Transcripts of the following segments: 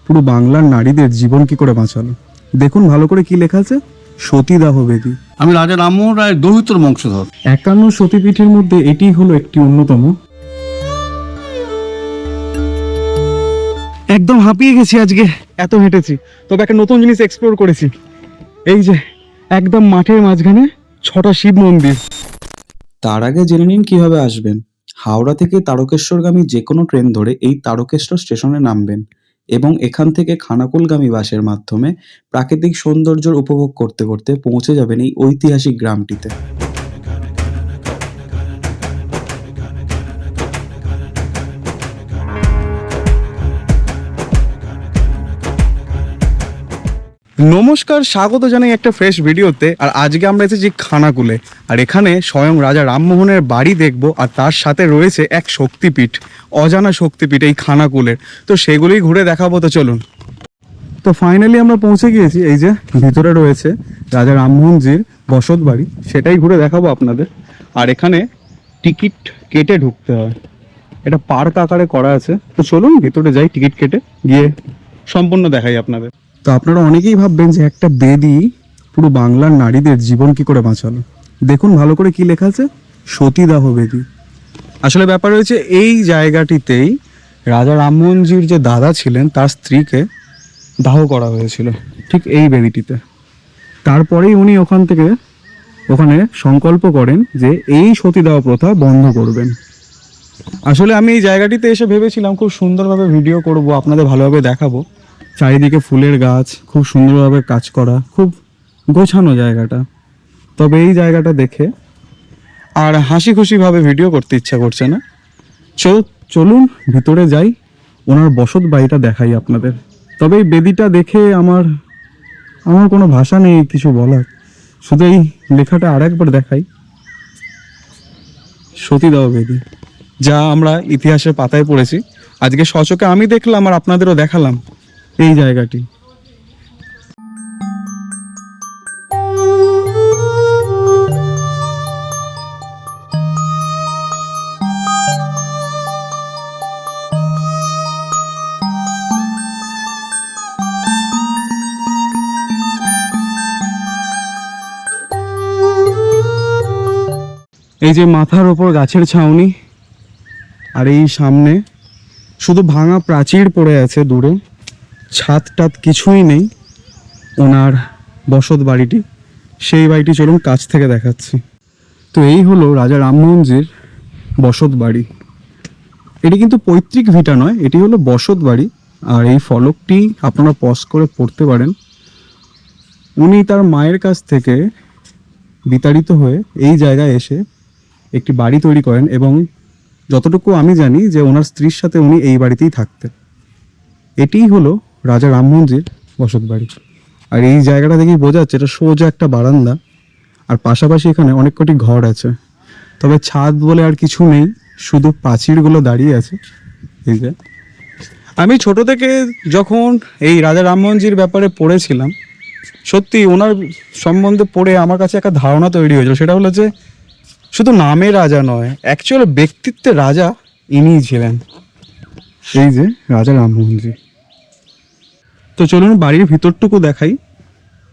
পুরো বাংলার নারীদের জীবন কি করে বাঁচালো। দেখুন ভালো করে কি লেখা আছে, সতীদাহ বেদী। আমি রাজা রামমোহন রায়ের দৌহিত্র বংশধর। 51 সতীপীঠের মধ্যে এটি হলো একটি অন্যতম। একদম হাঁপিয়ে গেছি আজকে, এত হেঁটেছি, তবে একটা নতুন জিনিস এক্সপ্লোর করেছি। এই যে একদম মাঠের মাঝখানে 6টা শিব মন্দির। তার আগে জেনে নিন কিভাবে আসবেন। হাওড়া থেকে তারকেশ্বরগামী যে কোনো ট্রেন ধরে এই তারকেশ্বর স্টেশনে নামবেন এবং এখান থেকে খানাকুলগামী বাসের মাধ্যমে প্রাকৃতিক সৌন্দর্যের উপভোগ করতে করতে পৌঁছে যাবেন এই ঐতিহাসিক গ্রামটিতে। নমস্কার, স্বাগত জানাই একটা ফ্রেশ ভিডিওতে। আর আজকে আমরা এসেছি খানাকুলে, আর এখানে স্বয়ং রাজা রামমোহনের বাড়ি দেখব, আর তার সাথে রয়েছে এক শক্তিপীঠ, অজানা শক্তিপীঠ এই খানাকুলের। তো সেগুলোই ঘুরে দেখাবো, তো চলুন। তো ফাইনালি আমরা পৌঁছে গিয়েছি। এই যে ভিতরে রয়েছে রাজা রামমোহনজির বসত বাড়ি, সেটাই ঘুরে দেখাবো আপনাদের। আর এখানে টিকিট কেটে ঢুকতে হয়, এটা পার্ক আকারে করা আছে। তো চলুন ভিতরে যাই, টিকিট কেটে গিয়ে সম্পূর্ণ দেখাই আপনাদের। তো আপনারা অনেকেই ভাববেন যে একটা বেদী পুরো বাংলার নারীদের জীবন কি করে বাঁচালো। দেখুন ভালো করে কি লেখা আছে, সতীদাহ বেদী। আসলে ব্যাপার হয়েছে, এই জায়গাটিতেই রাজা রামমোহনজির যে দাদা ছিলেন তার স্ত্রীকে দাহ করা হয়েছিল, ঠিক এই বেদিটিতে। তারপরেই উনি ওখানে সংকল্প করেন যে এই সতীদাহ প্রথা বন্ধ করবেন। আসলে আমি এই জায়গাটিতে এসে ভেবেছিলাম খুব সুন্দরভাবে ভিডিও করব, আপনাদের ভালোভাবে দেখাবো। চারিদিকে ফুলের গাছ, খুব সুন্দরভাবে কাজ করা, খুব গোছানো জায়গাটা। তবে এই জায়গাটা দেখে আর হাসি খুশিভাবে ভিডিও করতে ইচ্ছা করছে না। চলুন ভিতরে যাই, ওনার বসত বাড়িটা দেখাই আপনাদের। তবে এই বেদিটা দেখে আমার কোনো ভাষা নেই কিছু বলার, শুধু এই লেখাটা আরেকবার দেখাই, সতীদাহ বেদী, যা আমরা ইতিহাসের পাতায় পড়েছি। আজকে সচকে আমি দেখলাম আর আপনাদেরও দেখালাম এই জায়গাটি। এই যে মাথার ওপর গাছের ছাউনি, আর এই সামনে শুধু ভাঙা প্রাচীর পড়ে আছে দূরে, ছাদ টাদ কিছুই নেই। ওনার বসত বাড়িটি, সেই বাড়িটি চলুন কাছ থেকে দেখাচ্ছি। তো এই হলো রাজা রামমোহনজির বসত বাড়ি। এটি কিন্তু পৈতৃক ভিটা নয়, এটি হলো বসত বাড়ি। আর এই ফলকটি আপনারা পজ করে পড়তে পারেন। উনি তার মায়ের কাছ থেকে বিতাড়িত হয়ে এই জায়গায় এসে একটি বাড়ি তৈরি করেন, এবং যতটুকু আমি জানি যে ওনার স্ত্রীর সাথে উনি এই বাড়িতেই থাকতেন। এটিই হলো রাজা রামমোহনজির বসত বাড়ি। আর এই জায়গাটা দেখেই বোঝা যাচ্ছে এটা সোজা একটা বারান্দা, আর পাশাপাশি এখানে অনেক কটি ঘর আছে। তবে ছাদ বলে আর কিছু নেই, শুধু প্রাচীরগুলো দাঁড়িয়ে আছে। এই যে আমি ছোট থেকে যখন এই রাজা রামমোহনজির ব্যাপারে পড়েছিলাম, সত্যি ওনার সম্বন্ধে পড়ে আমার কাছে একটা ধারণা তৈরি হয়েছিল। সেটা হলো যে শুধু নামে রাজা নয়, অ্যাকচুয়াল ব্যক্তিত্বে রাজা ইনিই ছিলেন, এই যে রাজা রামমোহনজি। তো চলুন বাড়ির ভিতরটুকু দেখাই।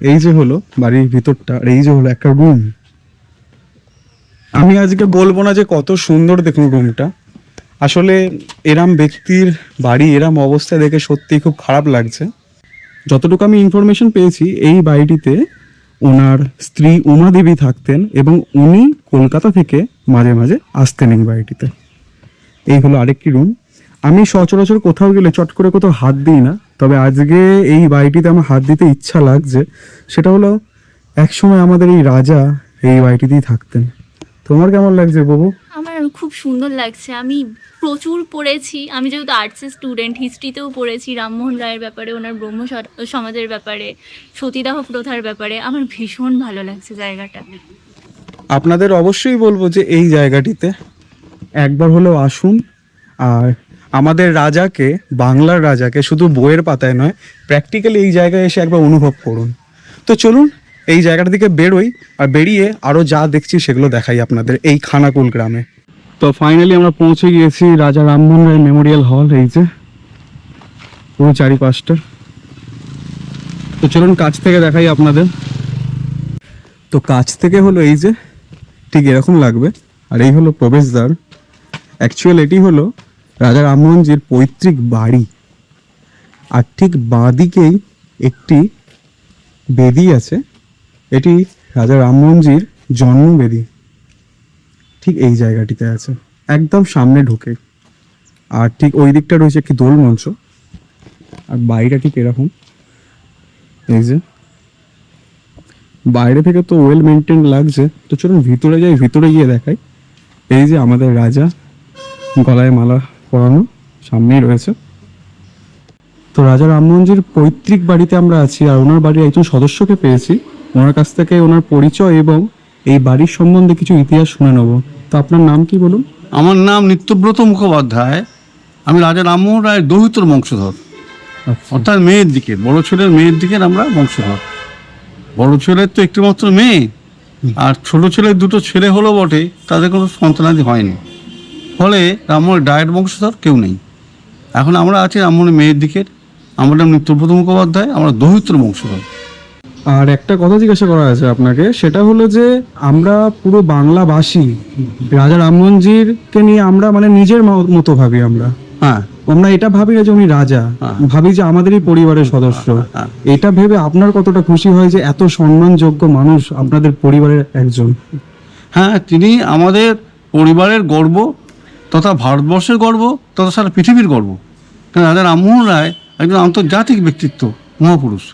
এই যে হলো বাড়ির ভিতরটা, আর এই যে হলো একটা রুম। আমি আজকে বলবো না যে কত সুন্দর, দেখুন রুমটা। আসলে এরম ব্যক্তির বাড়ি এরম অবস্থা দেখে সত্যিই খুব খারাপ লাগছে। যতটুকু আমি ইনফরমেশন পেয়েছি, এই বাড়িটিতে ওনার স্ত্রী উমা দেবী থাকতেন, এবং উনি কলকাতা থেকে মাঝে মাঝে আসতেন এই বাড়িটিতে। এই হলো আরেকটি রুম। আমি সচরাচর কোথাও গেলে চট করে কোথাও হাত দিই না, তবে আজকে এই বাড়িটিতে আমার হাত দিতে ইচ্ছা লাগছে। সেটা হলো একসময় আমাদের এই রাজা এই বাড়িটিতেই থাকতেন। তোমার কেমন লাগছে বাবু? আমার খুব সুন্দর লাগছে। আমি প্রচুর পড়েছি, আমি যেহেতু আর্টসের স্টুডেন্ট, হিস্ট্রিতেও পড়েছি রামমোহন রায়ের ব্যাপারে, ওনার ব্রহ্ম সমাজের ব্যাপারে, সতীদাহ প্রথার ব্যাপারে। আমার ভীষণ ভালো লাগছে জায়গাটা। আপনাদের অবশ্যই বলবো যে এই জায়গাটিতে একবার হলেও আসুন, আর আমাদের রাজাকে, বাংলার রাজাকে শুধু বইয়ের পাতায় নয়, প্র্যাকটিক্যালি এই জায়গায় এসে একবার অনুভব করুন। তো চলুন এই জায়গাটার দিকে বেরোই, আর বেরিয়ে আরও যা দেখছি সেগুলো দেখাই আপনাদের এই খানাকুল গ্রামে। তো ফাইনালি আমরা পৌঁছে গিয়েছি রাজা রামমোহন রায় মেমোরিয়াল হল। এই যে পুরো চারিপাশটা। তো চলুন কাছ থেকে দেখাই আপনাদের। তো কাছ থেকে হলো এই যে ঠিক এরকম লাগবে, আর এই হলো প্রবেশদ্বার। অ্যাকচুয়াল এটি হলো রাজা রামমোহনজির পৈতৃক বাড়ি, আর ঠিক বাঁ দিকেই একটি বেদি আছে, এটি রাজা রামমোহনজির জন্মবেদি ঠিক এই জায়গাটিতে আছে, একদম সামনে ঢুকে। আর ঠিক ওই দিকটা রয়েছে একটি দোল মঞ্চ, আর বাড়িটা ঠিক এরকম। এই যে বাইরে থেকে তো ওয়েল মেনটেন লাগছে, তো চলুন ভিতরে যাই, ভিতরে গিয়ে দেখাই। এই যে আমাদের রাজা, গলায় মালা পরানো, সামনেই রয়েছে। তো রাজা রামমোহনজির পৈতৃক বাড়িতে আমরা আছি, আর ওনার বাড়ির একজন সদস্যকে পেয়েছি। ওনার কাছ থেকে ওনার পরিচয় এবং এই বাড়ির সম্বন্ধে কিছু ইতিহাস শুনে নেব। তো আপনার নাম কি বলুন? আমার নাম নিত্যব্রত মুখোপাধ্যায়। আমি রাজা রামমোহন রায়ের দৌহিত্র বংশধর, অর্থাৎ মেয়ের দিকে, বড় ছেলের মেয়ের দিকের আমরা বংশধর। বড় ছেলের তো একটিমাত্র মেয়ে, আর ছোট ছেলের দুটো ছেলে হলো বটে, তাদের কোনো সন্তানাদি হয়নি, ফলে রামমোহনের ডায়ের বংশধর কেউ নেই। এখন আমরা আছি রামমোহনের মেয়ের দিকের। আমার নাম নিত্যব্রত মুখোপাধ্যায়, আমরা দৌহিত্র বংশধর। আর একটা কথা জিজ্ঞাসা করা আছে আপনাকে, সেটা হলো যে আমরা পুরো বাংলাবাসী রাজা রামমোহনজিকে নিয়ে আমরা মানে নিজের মতো ভাবি। আমরা হ্যাঁ, আমরা এটা ভাবি না যে উনি রাজা, ভাবি যে আমাদেরই পরিবারের সদস্য। এটা ভেবে আপনার কতটা খুশি হয় যে এত সম্মানযোগ্য মানুষ আপনাদের পরিবারের একজন? হ্যাঁ, তিনি আমাদের পরিবারের গর্ব, তথা ভারতবর্ষের গর্ব, তথা সারা পৃথিবীর গর্ব। কারণ রাজা রামমোহন রায় একজন আন্তর্জাতিক ব্যক্তিত্ব, মহাপুরুষ।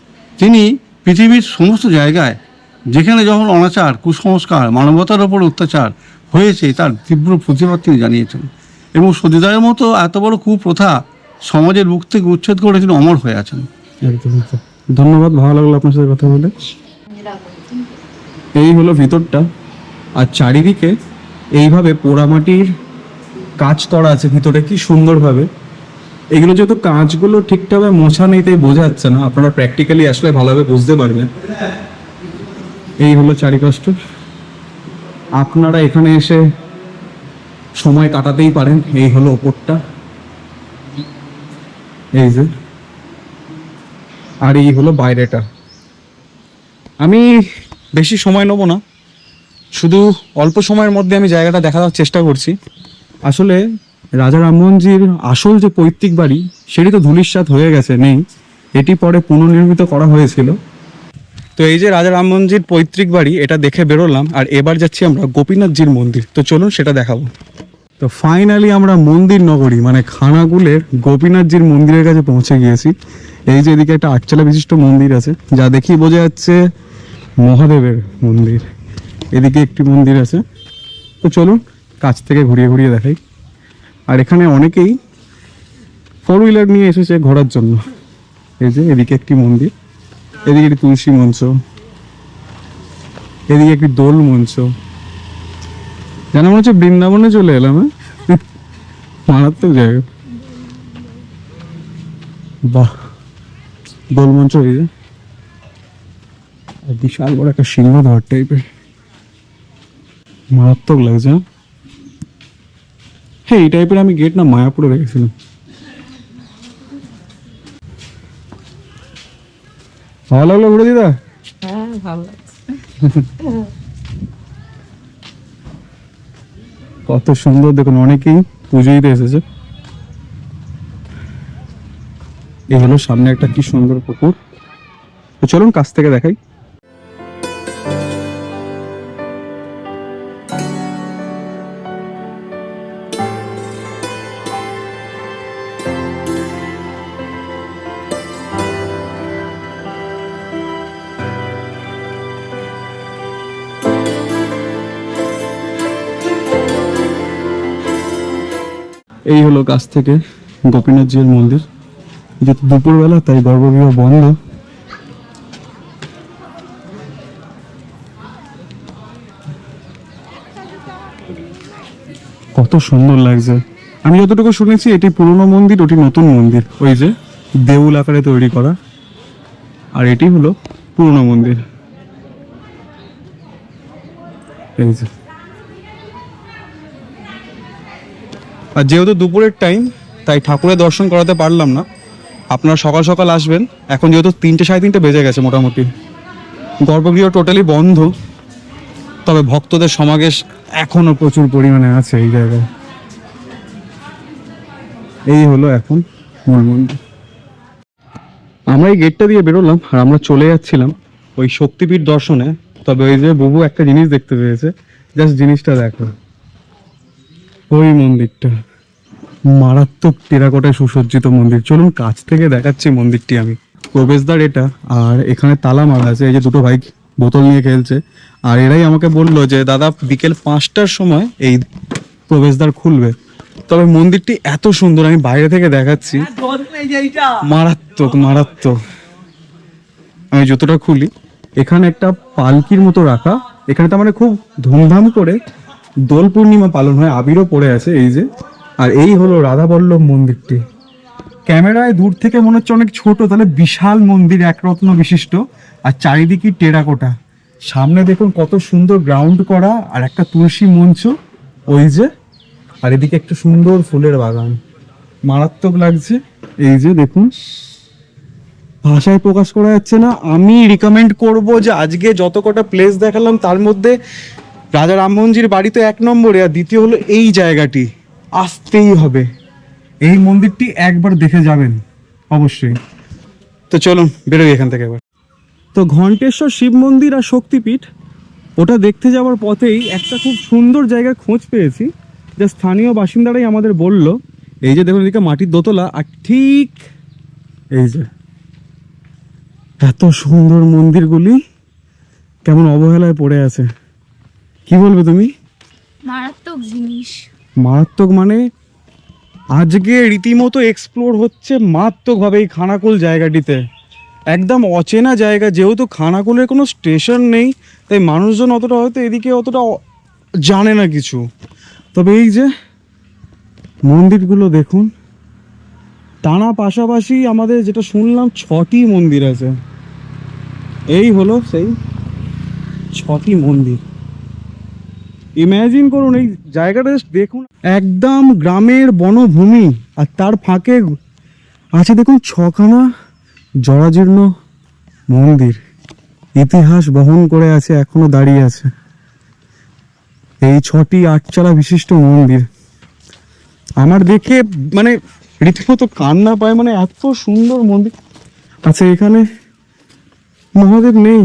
তিনি পৃথিবীর সমস্ত জায়গায় যেখানে যখন অনাচার, কুসংস্কার, মানবতার ওপর অত্যাচার হয়েছে, তার তীব্র প্রতিবাদ তিনি জানিয়েছেন। এবং সতীদাহের মতো এত বড় কুপ্রথা সমাজের বুক থেকে উচ্ছেদ করে তিনি অমর হয়ে আছেন। একদম একদম। ধন্যবাদ, ভালো লাগলো আপনার সাথে কথা বলে। এই হলো ভিতরটা, আর চারিদিকে এইভাবে পোড়ামাটির কাজ করা আছে ভিতরে, কি সুন্দরভাবে। এগুলো যেহেতু কাঁচগুলো ঠিকঠাকভাবে মোছা নেই, তাই বোঝা যাচ্ছে না, আপনারা প্র্যাকটিক্যালি আসলে ভালোভাবে বুঝতে পারবেন। এই হলো চারিপাশটা, আপনারা এখানে এসে সময় কাটাতেই পারেন। এই হলো ওপরটা, এই যে, আর এই হলো বাইরেটা। আমি বেশি সময় নেব না, শুধু অল্প সময়ের মধ্যে আমি জায়গাটা দেখানোর চেষ্টা করছি। আসলে রাজা রামমোহনজির আসল যে পৈতৃক বাড়ি, সেটি তো ধূলিসাৎ হয়ে গেছে, নেই। এটি পরে পুনর্নির্মিত করা হয়েছিল। তো এই যে রাজা রামমোহনজির পৈতৃক বাড়ি, এটা দেখে বেরোলাম। আর এবার যাচ্ছি আমরা গোপীনাথজির মন্দির, তো চলুন সেটা দেখাবো। তো ফাইনালি আমরা মন্দির নগরী মানে খানাকুলের গোপীনাথজির মন্দিরের কাছে পৌঁছে গিয়েছি। এই যে এদিকে একটা আটচালা বিশিষ্ট মন্দির আছে, যা দেখি বোঝা যাচ্ছে মহাদেবের মন্দির। এদিকে একটি মন্দির আছে, তো চলুন কাছ থেকে ঘুরিয়ে ঘুরিয়ে দেখাই। আর এখানে অনেকেই ফোর হুইলার নিয়ে এসেছে ঘোরার জন্য। এই যে এদিকে একটি মন্দির, এদিকে একটি তুলসী মঞ্চ, এদিকে একটি দোল মঞ্চ, যেন মনে হচ্ছে বৃন্দাবনে চলে এলাম। হ্যাঁ, মারাত্মক জায়গা। বাহ, দোল মঞ্চ, এই যে বিশাল বড় একটা সিংহদ্বার টাইপের, মারাত্মক লাগছে। হ্যাঁ, এই টাইপের আমি গেট না মায়াপুরে রেখেছিলাম। ভালো লাগলো ঘুরে দিদা? হ্যাঁ, ভালো লাগছে। কত সুন্দর দেখুন, অনেকেই পুজো দিতে এসেছে। এই হলো সামনে একটা কি সুন্দর পুকুর, তো চলুন কাছ থেকে দেখাই। এই হলো কাছ থেকে গোপীনাথজির মন্দির। যেহেতু দুপুরবেলা তাই গর্ভগৃহ বন্ধ। কত সুন্দর লাগছে। আমি যতটুকু শুনেছি এটি পুরনো মন্দির, ওটি নতুন মন্দির, ওই যে দেউল আকারে তৈরি করা। আর এটি হলো পুরনো মন্দির। এই যে, আর যেহেতু দুপুরের টাইম তাই ঠাকুরের দর্শন করাতে পারলাম না। আপনারা সকাল সকাল আসবেন। এখন যেহেতু 3টে 3:30 বেজে গেছে মোটামুটি, গর্ভগৃহ টোটালি বন্ধ, তবে ভক্তদের সমাবেশ এখনো প্রচুর পরিমাণে আছে এই জায়গায়। এই হলো এখন মূল মন্দির। আমরা এই গেটটা দিয়ে বেরোলাম আর আমরা চলে যাচ্ছিলাম ওই শক্তিপীঠ দর্শনে। তবে ওই যে বুবু একটা জিনিস দেখতে পেয়েছে, জাস্ট জিনিসটা দেখো, ওই মন্দিরটা মারাত্মক টেরাকোটায় সুসজ্জিত মন্দির। চলুন কাছ থেকে দেখাচ্ছি মন্দিরটি আমি। প্রবেশদ্বার এটা, আর এখানে তালা মারা আছে। এই যে দুটো ভাই বোতল নিয়ে খেলছে, আর এরাই আমাকে বললো যে দাদা বিকেল 5টার সময় এই প্রবেশদ্বার খুলবে। তবে মন্দিরটি এত সুন্দর, আমি বাইরে থেকে দেখাচ্ছি, মারাত্মক মারাত্মক। আমি যতটা খুলি, এখানে একটা পালকির মতো রাখা, এখানে তো মানে খুব ধুমধাম করে দোল পূর্ণিমা পালন হয়, আবিরও পড়ে আছে এই যে। আর এই হলো রাধাবল্লভ মন্দিরটি। ক্যামেরায় দূর থেকে মনে হচ্ছে অনেক ছোট, তাহলে বিশাল মন্দির, একরত্ন বিশিষ্ট, আর চারিদিকে টেরাকোটা। সামনে দেখুন কত সুন্দর গ্রাউন্ড করা, আর একটা তুলসী মঞ্চ ওই যে, আর এদিকে একটা সুন্দর ফুলের বাগান, মারাত্মক লাগছে। এই যে দেখুন, ভাষায় প্রকাশ করা যাচ্ছে না। আমি রিকমেন্ড করব যে আজকে যত কটা প্লেস দেখালাম তার মধ্যে রাজা রামমোহনজির বাড়ি তো 1 নম্বরে, আর দ্বিতীয় হলো এই জায়গাটি, আসতেই হবে। এই মন্দিরটি একবার দেখে যাবেন অবশ্যই। তো চলুন বেরোই এখান থেকে এবার। তো ঘণ্টেশ্বর শিব মন্দির আর শক্তিপীঠ, ওটা দেখতে যাওয়ার পথেই একটা খুব সুন্দর জায়গার খোঁজ পেয়েছি, যা স্থানীয় বাসিন্দারাই আমাদের বলল। এই যে দেখুন এদিকে মাটির দোতলা, আর ঠিক এই যে এত সুন্দর মন্দিরগুলি কেমন অবহেলায় পড়ে আছে। কি বলবে তুমি? মারাত্মক জিনিস। মারাত্মক মানে আজকে রীতিমতো এক্সপ্লোর হচ্ছে মারাত্মকভাবে এই খানাকুল জায়গাটিতে। একদম অচেনা জায়গা, যেহেতু খানাকুলের কোনো স্টেশন নেই, তাই মানুষজন অতটা হয়তো এদিকে অতটা জানে না কিছু। তবে এই যে মন্দিরগুলো দেখুন, টানা পাশাপাশি আমাদের যেটা শুনলাম 6টি মন্দির আছে। এই হলো সেই 6টি মন্দির। ইমাজিন করুন এই জায়গাটা, জাস্ট দেখুন, একদম গ্রামের বনভূমি, আর তার ফাঁকে আছে দেখুন 6খানা জরাজীর্ণ মন্দির, ইতিহাস বহন করে আছে, এখনো দাঁড়িয়ে আছে। এই 6টি 8চালা বিশিষ্ট মন্দির আমার দেখে মানে রীতিমতো কান্না পায়, মানে এত সুন্দর মন্দির। আচ্ছা এখানে মহাদেব নেই,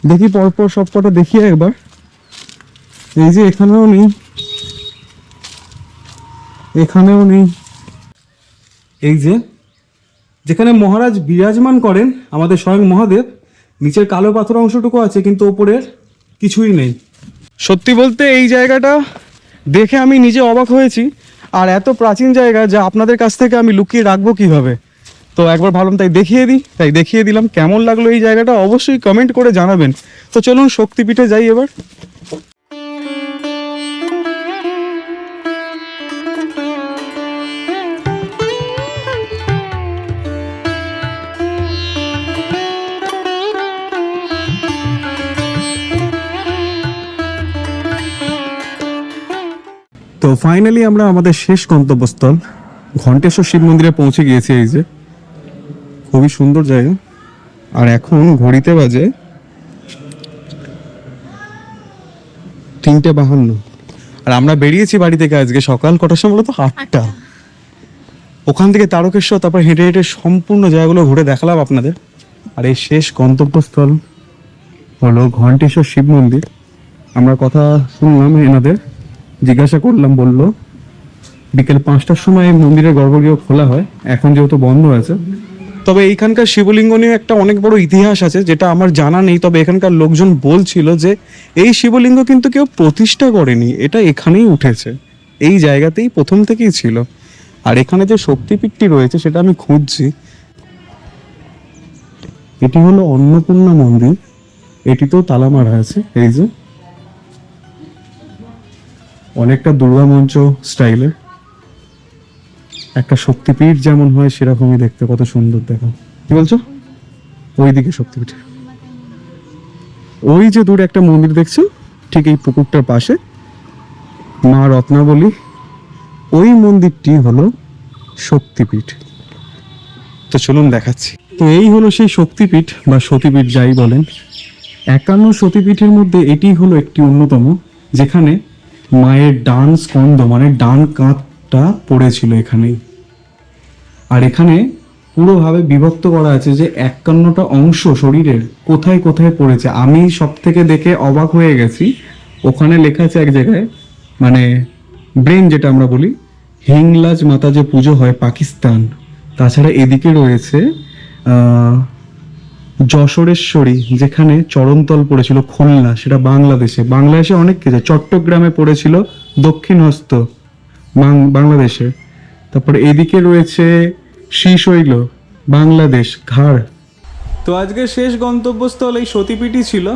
দেখি পরপর সব কটা দেখি একবার। এই যে এখানেও নেই, এখানেও নেই। এই যে যেখানে মহারাজ বিরাজমান করেন আমাদের স্বয়ং মহাদেব, নিচের কালো পাথর অংশটুকু আছে, কিন্তু ওপরের কিছুই নেই। সত্যি বলতে এই জায়গাটা দেখে আমি নিজে অবাক হয়েছি, আর এত প্রাচীন জায়গা যা আপনাদের কাছ থেকে আমি লুকিয়ে রাখবো কিভাবে। তো একবার ভাবলাম তাই দেখিয়ে দিলাম। কেমন লাগলো এই জায়গাটা অবশ্যই কমেন্ট করে জানাবেন। তো চলুন শক্তিপীঠে যাই এবার। তো ফাইনালি আমরা আমাদের শেষ গন্তব্যস্থল ঘণ্টেশ্বর শিব মন্দিরে পৌঁছে গিয়েছি। এই যে খুবই সুন্দর জায়গা, আর এখন ঘড়িতে বাজে 3:52, আর আমরা বেরিয়েছি বাড়ি থেকে আজকে সকাল কটার সময় বলতো 8টা। ওখান থেকে তারকেশ্বর, তারপর হেঁটে হেঁটে সম্পূর্ণ জায়গাগুলো ঘুরে দেখালাম আপনাদের। আর এই শেষ গন্তব্যস্থল হলো ঘণ্টেশ্বর শিব মন্দির। আমরা কথা শুনলাম এনাদের, জিজ্ঞাসা করলাম, বলল বিকেল 5টার সময় এই মন্দিরের গর্ভগৃহ খোলা হয়, এখন যেহেতু বন্ধ আছে। তবে এইখানকার শিবলিঙ্গ নিয়ে একটা অনেক বড় ইতিহাস আছে, যেটা আমার জানা নেই। তবে এখানকার লোকজন বলছিল যে এই শিবলিঙ্গ কিন্তু কেউ প্রতিষ্ঠা করেনি, এটা এখানেই উঠেছে, এই জায়গাতেই প্রথম থেকেই ছিল। আর এখানে যে শক্তিপীঠটি রয়েছে সেটা আমি খুঁজছি। এটি হলো অন্নপূর্ণা মন্দির, এটিতেও তালা মারা আছে। এই যে অনেকটা দুর্গা মঞ্চ স্টাইলের, একটা শক্তিপীঠ যেমন হয় সেরকমই দেখতে, কত সুন্দর দেখো। কি বলছো? ওইদিকে শক্তিপীঠ, ওই যে দূরে একটা মন্দির দেখছো, ঠিক এই পুকুরটার পাশে মা রত্নাবলী, ওই মন্দিরটি হলো শক্তিপীঠ। তো চলুন দেখাচ্ছি। তো এই হলো সেই শক্তিপীঠ বা সতীপীঠ যাই বলেন। 51 সতীপীঠের মধ্যে এটি হলো একটি অন্যতম, যেখানে মায়ের ডান স্কন্দ মানে ডান কাঁধটা পড়েছিল এখানেই। আর এখানে পুরোভাবে বিভক্ত করা আছে যে 51টা অংশ শরীরের কোথায় কোথায় পড়েছে। আমি সব থেকে দেখে অবাক হয়ে গেছি, ওখানে লেখা আছে এক জায়গায়, মানে ব্রেন যেটা আমরা বলি, হিংলাজ মাতা যে পুজো হয় পাকিস্তান। তাছাড়া এদিকে রয়েছে যশোরেশ্বরী, যেখানে চরণতল পড়েছিল খুলনা, সেটা বাংলাদেশে অনেক কিছু, চট্টগ্রামে পড়েছিল দক্ষিণ হস্ত বাংলাদেশে। তারপরে এদিকে রয়েছে শ্রীশৈল বাংলাদেশ ঘাড়। তো আজকে শেষ গন্তব্যস্থল এই সতীপীঠই ছিল,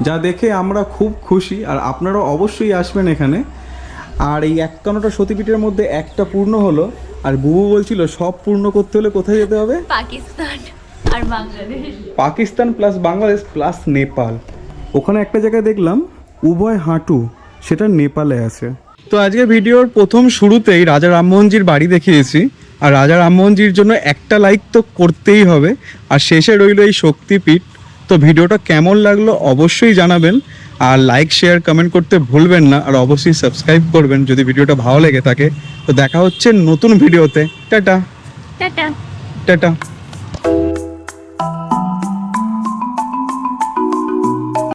যা দেখে আমরা খুব খুশি, আর আপনারা অবশ্যই আসবেন এখানে। আর এই 51টা সতীপীঠের মধ্যে একটা পূর্ণ হলো, আর বুবু বলছিল সব পূর্ণ করতে হলে কোথায় যেতে হবে? পাকিস্তান আর বাংলাদেশ। Pakistan plus Bangladesh plus Nepal. ওখানে একটা জায়গায় দেখলাম উভয় হাঁটু, সেটা নেপালে আছে। তো আজকে ভিডিওর প্রথম শুরুতেই রাজা রামমোহনজির বাড়ি দেখিয়েছি, আর রাজা রামমোহনজির জন্য একটা লাইক তো করতেই হবে, আর শেষে রইল এই শক্তিপীঠ। তো ভিডিওটা কেমন লাগলো অবশ্যই জানাবেন, আর লাইক শেয়ার কমেন্ট করতে ভুলবেন না, আর অবশ্যই সাবস্ক্রাইব করবেন যদি ভিডিওটা ভালো লেগে থাকে। তো দেখা হচ্ছে নতুন ভিডিওতে। Tata tata. টাটা।